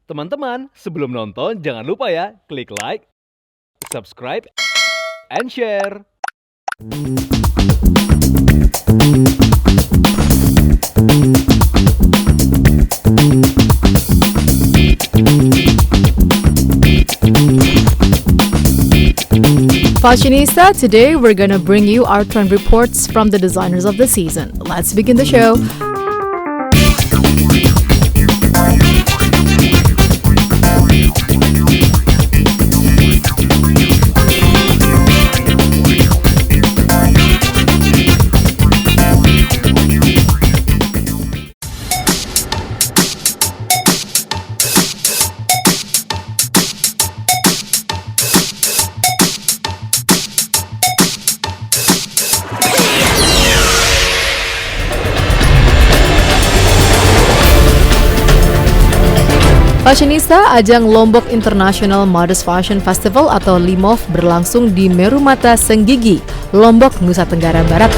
Teman-teman, sebelum nonton jangan lupa ya, klik like, subscribe, and share. Fashionista, today we're gonna bring you our trend reports from the designers of the season. Let's begin the show. Fashionista, ajang Lombok International Modest Fashion Festival atau LIMOF berlangsung di Merumata Senggigi, Lombok, Nusa Tenggara Barat.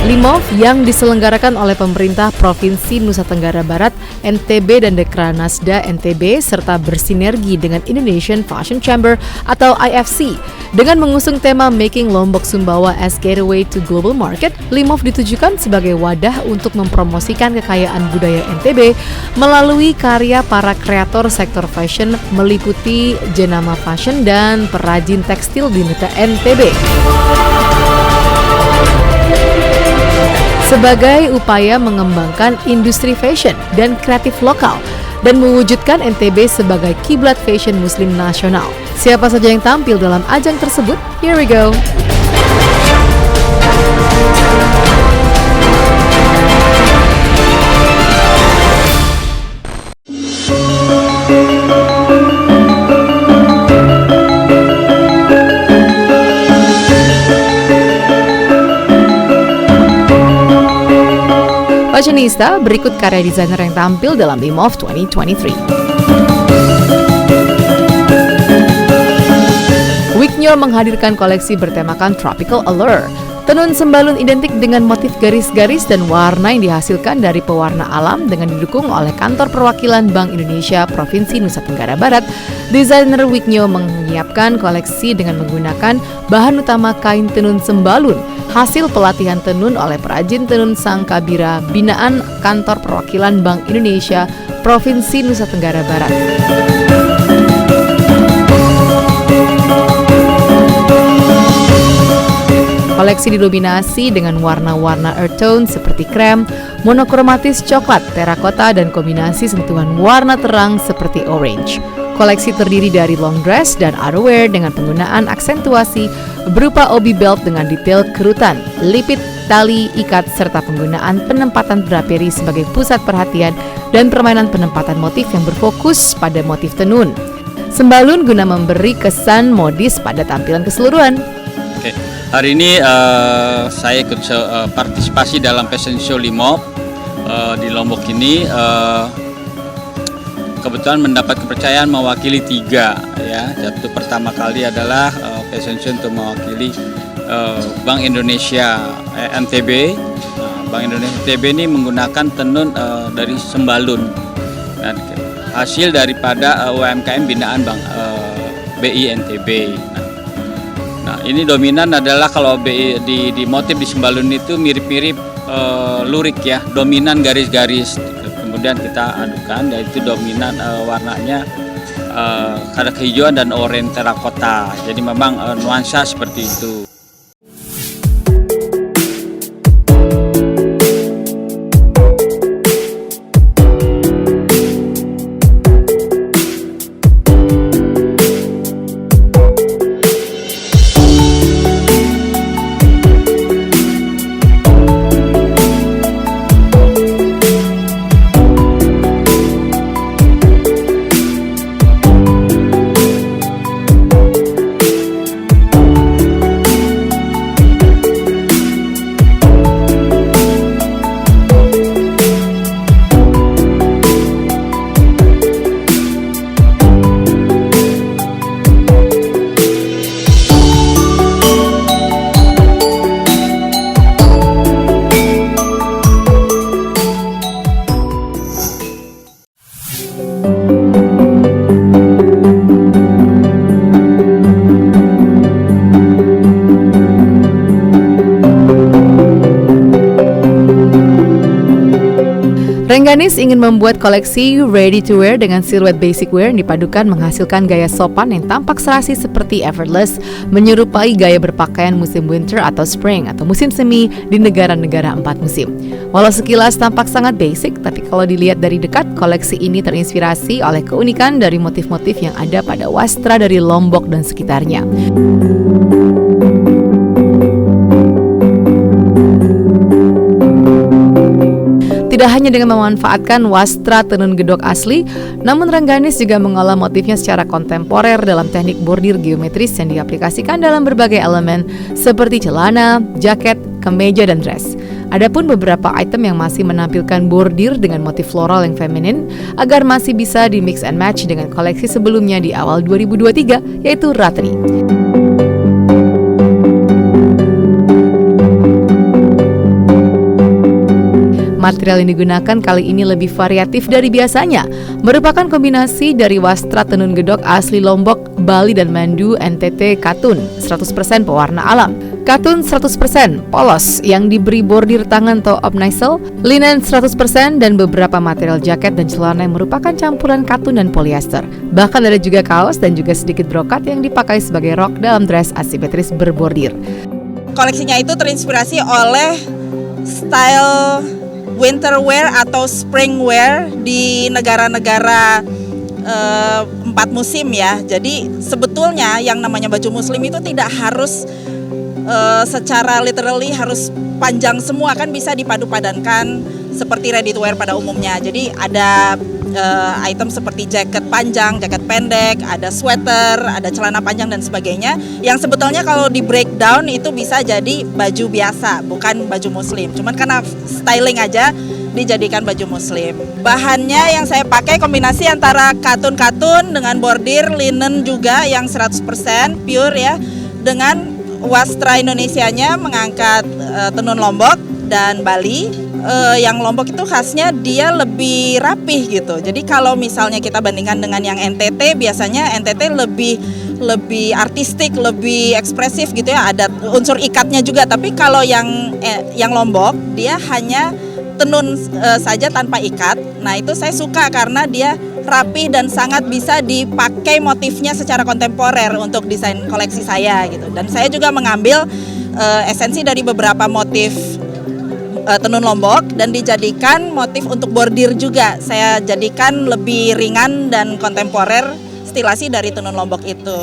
LIMOF yang diselenggarakan oleh pemerintah Provinsi Nusa Tenggara Barat, NTB dan Dekranasda NTB serta bersinergi dengan Indonesian Fashion Chamber atau IFC. Dengan mengusung tema Making Lombok Sumbawa as Gateway to Global Market, LIMOF ditujukan sebagai wadah untuk mempromosikan kekayaan budaya NTB melalui karya para kreator sektor fashion meliputi jenama fashion dan perajin tekstil di NTB. Sebagai upaya mengembangkan industri fashion dan kreatif lokal dan mewujudkan NTB sebagai kiblat fashion muslim nasional. Siapa saja yang tampil dalam ajang tersebut? Here we go. Fashionista, berikut karya desainer yang tampil dalam LIMOF 2023. Wicknyor menghadirkan koleksi bertemakan Tropical Allure. Tenun sembalun identik dengan motif garis-garis dan warna yang dihasilkan dari pewarna alam dengan didukung oleh Kantor Perwakilan Bank Indonesia Provinsi Nusa Tenggara Barat. Desainer Wicknyor menyiapkan koleksi dengan menggunakan bahan utama kain tenun sembalun, hasil pelatihan tenun oleh perajin tenun Sangkabira binaan Kantor Perwakilan Bank Indonesia Provinsi Nusa Tenggara Barat. Koleksi didominasi dengan warna-warna earth tone seperti krem, monokromatis coklat, terakota, dan kombinasi sentuhan warna terang seperti orange. Koleksi terdiri dari long dress dan outerwear dengan penggunaan aksentuasi berupa obi belt dengan detail kerutan, lipit, tali, ikat, serta penggunaan penempatan draperi sebagai pusat perhatian dan permainan penempatan motif yang berfokus pada motif tenun. Sembalun guna memberi kesan modis pada tampilan keseluruhan. Oke, hari ini saya ikut partisipasi dalam fashion show LIMOF di Lombok ini. Kebetulan mendapat kepercayaan mewakili 3 ya. Satu pertama kali adalah fashion show untuk mewakili Bank Indonesia NTB. Bank Indonesia NTB ini menggunakan tenun dari sembalun. Dan hasil daripada UMKM binaan Bank BI NTB. Nah, ini dominan adalah kalau BI di motif di sembalun itu mirip-mirip lurik ya, dominan garis-garis. Kemudian kita adukan, yaitu dominan warnanya ada kehijauan dan oranye terakota. Jadi memang nuansa seperti itu. Rengganis ingin membuat koleksi ready to wear dengan siluet basic wear yang dipadukan menghasilkan gaya sopan yang tampak serasi seperti effortless, menyerupai gaya berpakaian musim winter atau spring atau musim semi di negara-negara 4 musim. Walau sekilas tampak sangat basic, tapi kalau dilihat dari dekat, koleksi ini terinspirasi oleh keunikan dari motif-motif yang ada pada wastra dari Lombok dan sekitarnya. Tidak hanya dengan memanfaatkan wastra tenun gedok asli, namun Rengganis juga mengolah motifnya secara kontemporer dalam teknik bordir geometris yang diaplikasikan dalam berbagai elemen seperti celana, jaket, kemeja, dan dress. Adapun beberapa item yang masih menampilkan bordir dengan motif floral yang feminin agar masih bisa di mix and match dengan koleksi sebelumnya di awal 2023, yaitu Ratri. Material yang digunakan kali ini lebih variatif dari biasanya, merupakan kombinasi dari wastra tenun gedok asli Lombok, Bali, dan Mandu NTT katun 100% pewarna alam, katun 100% polos yang diberi bordir tangan atau obnisel, linen 100%, dan beberapa material jaket dan celana yang merupakan campuran katun dan polyester. Bahkan ada juga kaos dan juga sedikit brokat yang dipakai sebagai rok dalam dress asimetris berbordir. Koleksinya itu terinspirasi oleh style winter wear atau spring wear di negara-negara 4 musim ya. Jadi sebetulnya yang namanya baju muslim itu tidak harus secara literally harus panjang semua, kan bisa dipadu-padankan seperti ready to wear pada umumnya. Jadi ada item seperti jaket panjang, jaket pendek, ada sweater, ada celana panjang dan sebagainya, yang sebetulnya kalau di breakdown itu bisa jadi baju biasa, bukan baju muslim. Cuman karena styling aja dijadikan baju muslim. Bahannya yang saya pakai kombinasi antara katun-katun dengan bordir linen juga yang 100% pure ya, dengan wastra Indonesianya mengangkat tenun Lombok dan Bali. Yang Lombok itu khasnya dia lebih rapih gitu. Jadi kalau misalnya kita bandingkan dengan yang NTT, biasanya NTT lebih artistik, lebih ekspresif gitu ya, ada unsur ikatnya juga. Tapi kalau yang Lombok dia hanya tenun saja tanpa ikat. Nah itu saya suka karena dia rapi dan sangat bisa dipakai motifnya secara kontemporer untuk desain koleksi saya gitu. Dan saya juga mengambil esensi dari beberapa motif tenun Lombok dan dijadikan motif untuk bordir juga. Saya jadikan lebih ringan dan kontemporer stilasi dari tenun Lombok itu.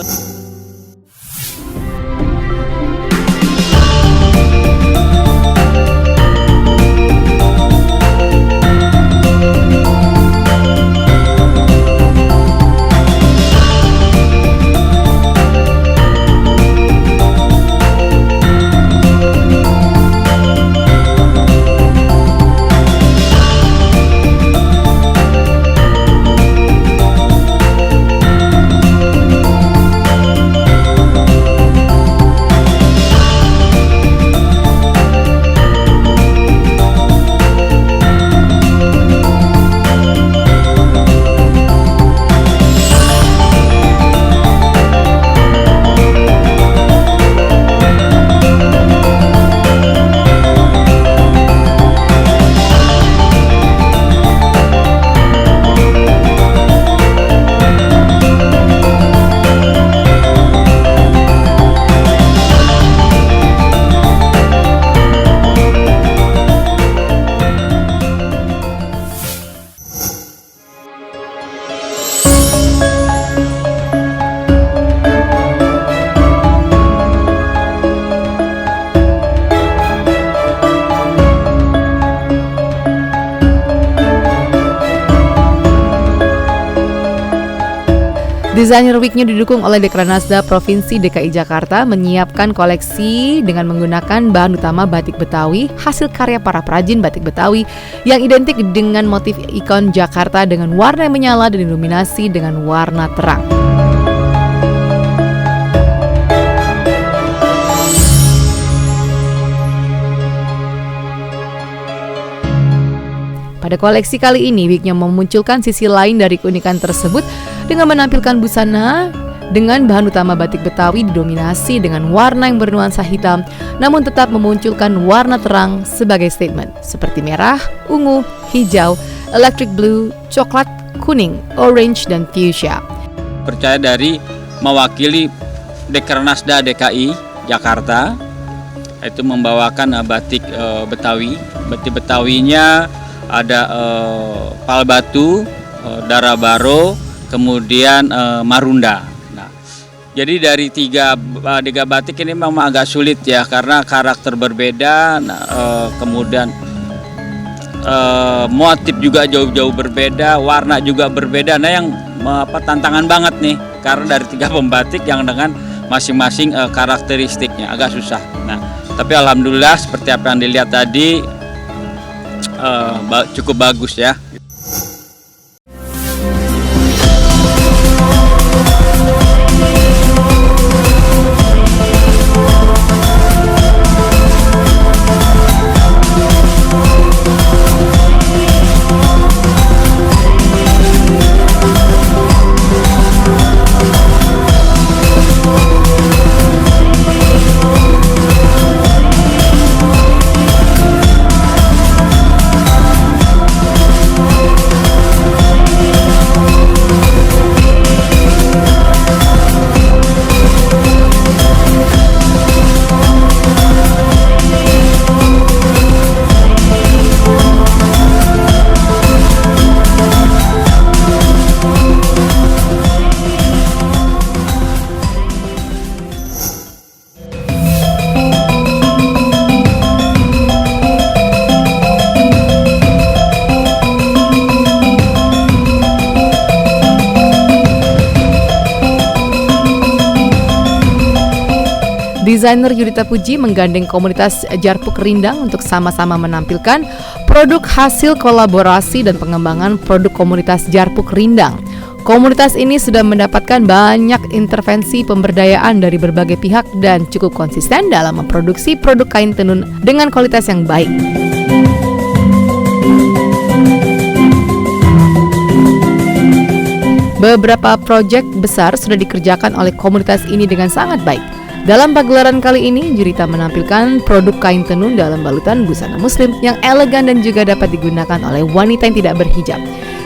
Desainer Week-nya didukung oleh Dekranasda Provinsi DKI Jakarta menyiapkan koleksi dengan menggunakan bahan utama batik Betawi, hasil karya para perajin batik Betawi yang identik dengan motif ikon Jakarta dengan warna yang menyala dan didominasi dengan warna terang. Pada koleksi kali ini, Week-nya memunculkan sisi lain dari keunikan tersebut dengan menampilkan busana Dengan bahan utama batik Betawi didominasi dengan warna yang bernuansa hitam, namun tetap memunculkan warna terang sebagai statement seperti merah, ungu, hijau, electric blue, coklat, kuning, orange, dan fuchsia. Percaya dari mewakili Dekranasda DKI Jakarta, itu membawakan batik Betawi. Batik Betawinya ada pal batu, darabaro, kemudian marunda. Nah, jadi dari tiga batik ini memang agak sulit ya, karena karakter berbeda, kemudian motif juga jauh-jauh berbeda, warna juga berbeda. Nah, yang tantangan banget nih, karena dari tiga pembatik yang dengan masing-masing karakteristiknya agak susah. Nah, tapi alhamdulillah seperti apa yang dilihat tadi cukup bagus ya. Desainer Yudita Puji menggandeng komunitas Jarpuk Rindang untuk sama-sama menampilkan produk hasil kolaborasi dan pengembangan produk komunitas Jarpuk Rindang. Komunitas ini sudah mendapatkan banyak intervensi pemberdayaan dari berbagai pihak dan cukup konsisten dalam memproduksi produk kain tenun dengan kualitas yang baik. Beberapa proyek besar sudah dikerjakan oleh komunitas ini dengan sangat baik. Dalam pagelaran kali ini, Yudita menampilkan produk kain tenun dalam balutan busana muslim yang elegan dan juga dapat digunakan oleh wanita yang tidak berhijab.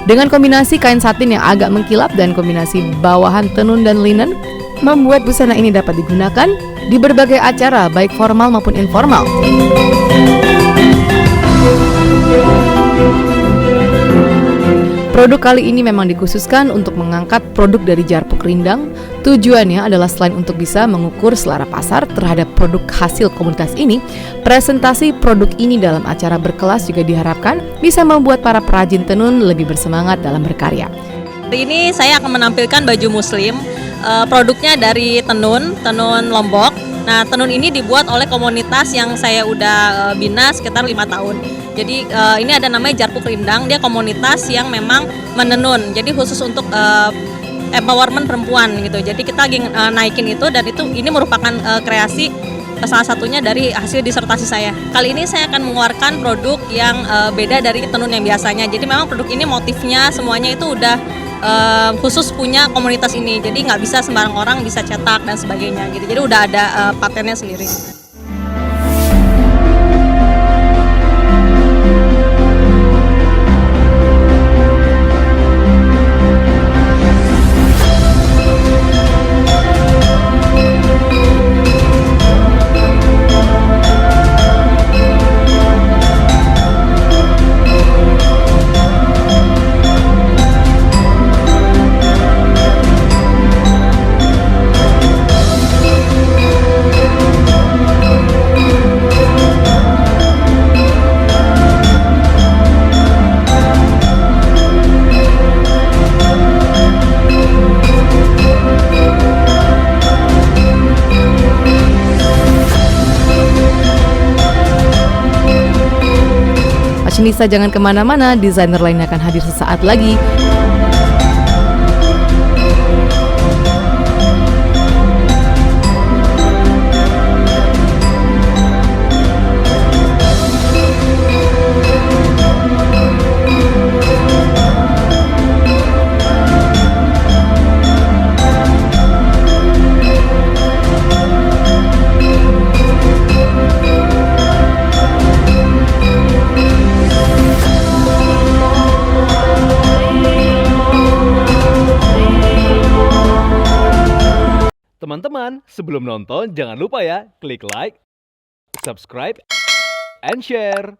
Dengan kombinasi kain satin yang agak mengkilap dan kombinasi bawahan tenun dan linen, membuat busana ini dapat digunakan di berbagai acara baik formal maupun informal. Produk kali ini memang dikhususkan untuk mengangkat produk dari Jarpuk Rindang. Tujuannya adalah selain untuk bisa mengukur selera pasar terhadap produk hasil komunitas ini, presentasi produk ini dalam acara berkelas juga diharapkan bisa membuat para perajin tenun lebih bersemangat dalam berkarya. Hari ini saya akan menampilkan baju muslim, produknya dari tenun Lombok. Nah, tenun ini dibuat oleh komunitas yang saya udah bina sekitar 5 tahun. Jadi ini ada namanya Jarpuk Rindang, dia komunitas yang memang menenun. Jadi khusus untuk empowerment perempuan gitu. Jadi kita lagi naikin itu, dan ini merupakan kreasi salah satunya dari hasil disertasi saya. Kali ini saya akan mengeluarkan produk yang beda dari tenun yang biasanya. Jadi memang produk ini motifnya semuanya itu udah khusus punya komunitas ini. Jadi nggak bisa sembarang orang bisa cetak dan sebagainya gitu. Jadi udah ada patennya sendiri. Nisa, jangan kemana-mana, desainer lainnya akan hadir sesaat lagi. Teman-teman, sebelum nonton jangan lupa ya klik like, subscribe, and share.